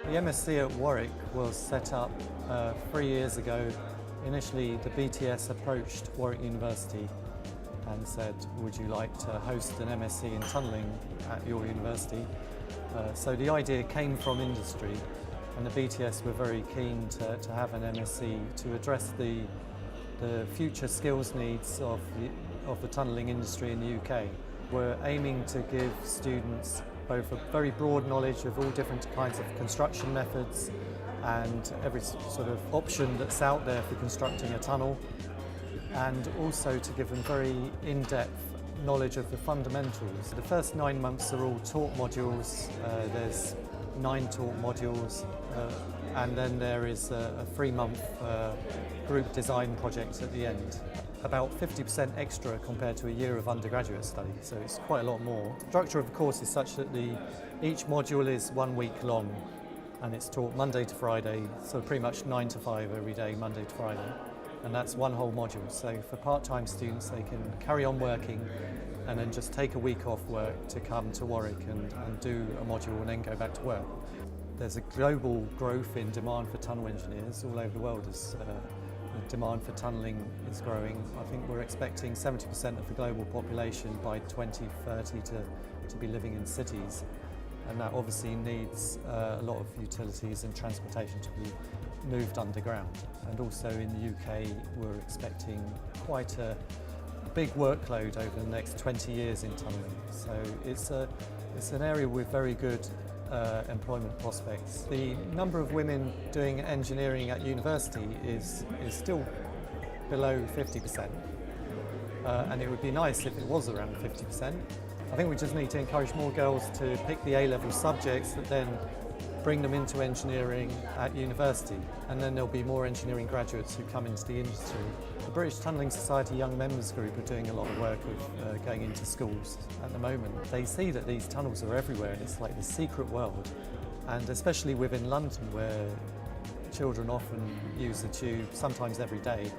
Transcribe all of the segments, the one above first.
The MSc at Warwick was set up 3 years ago. Initially, the BTS approached Warwick University and said, would you like to host an MSc in tunnelling at your university? So the idea came from industry, and the BTS were very keen to have an MSc to address the future skills needs of the tunnelling industry in the UK. We're aiming to give students both a very broad knowledge of all different kinds of construction methods and every sort of option that's out there for constructing a tunnel, and also to give them very in-depth knowledge of the fundamentals. The first 9 months are all taught modules. There's 9 taught modules, and then there is a 3-month group design project at the end. About 50% extra compared to a year of undergraduate study, so it's quite a lot more. The structure of the course is such that each module is 1 week long, and it's taught Monday to Friday, so pretty much 9 to 5 every day, Monday to Friday. And that's one whole module. So for part-time students, they can carry on working and then just take a week off work to come to Warwick and do a module and then go back to work. There's a global growth in demand for tunnel engineers all over the world. The demand for tunnelling is growing. I think we're expecting 70% of the global population by 2030 to be living in cities. And that obviously needs a lot of utilities and transportation to be moved underground. And also in the UK, we're expecting quite a big workload over the next 20 years in tunnelling. So it's an area with very good employment prospects. The number of women doing engineering at university is still below 50%. And it would be nice if it was around 50%. I think we just need to encourage more girls to pick the A-level subjects that then bring them into engineering at university, and then there'll be more engineering graduates who come into the industry. The British Tunnelling Society Young Members Group are doing a lot of work of going into schools at the moment. They see that these tunnels are everywhere, and it's like the secret world, and especially within London, where children often use the tube, sometimes every day,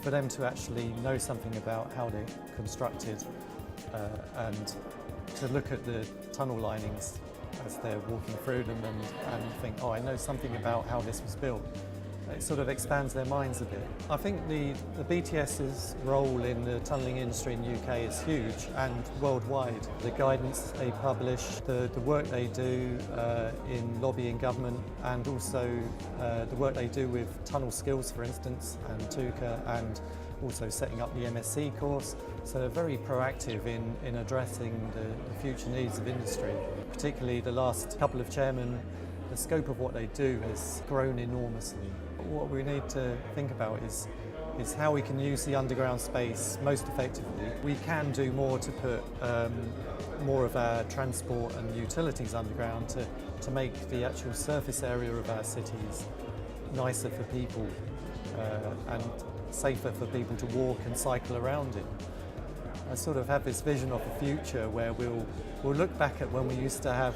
for them to actually know something about how they're constructed and to look at the tunnel linings as they're walking through them and think, oh, I know something about how this was built. It sort of expands their minds a bit. I think the BTS's role in the tunnelling industry in the UK is huge and worldwide. The guidance they publish, the work they do in lobbying government, and also the work they do with tunnel skills, for instance, and TUCA, and also setting up the MSc course. So they're very proactive in addressing the future needs of industry. Particularly the last couple of chairmen, the scope of what they do has grown enormously. What we need to think about is how we can use the underground space most effectively. We can do more to put more of our transport and utilities underground to make the actual surface area of our cities nicer for people and safer for people to walk and cycle around in. I sort of have this vision of the future where we'll look back at when we used to have,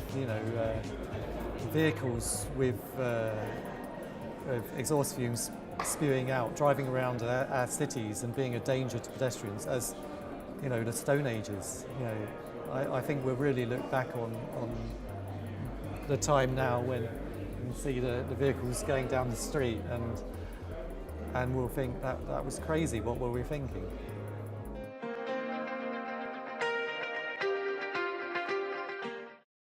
vehicles with exhaust fumes spewing out, driving around our cities and being a danger to pedestrians as, the Stone Ages. I think we'll really look back on the time now when you see the vehicles going down the street and we'll think that was crazy. What were we thinking?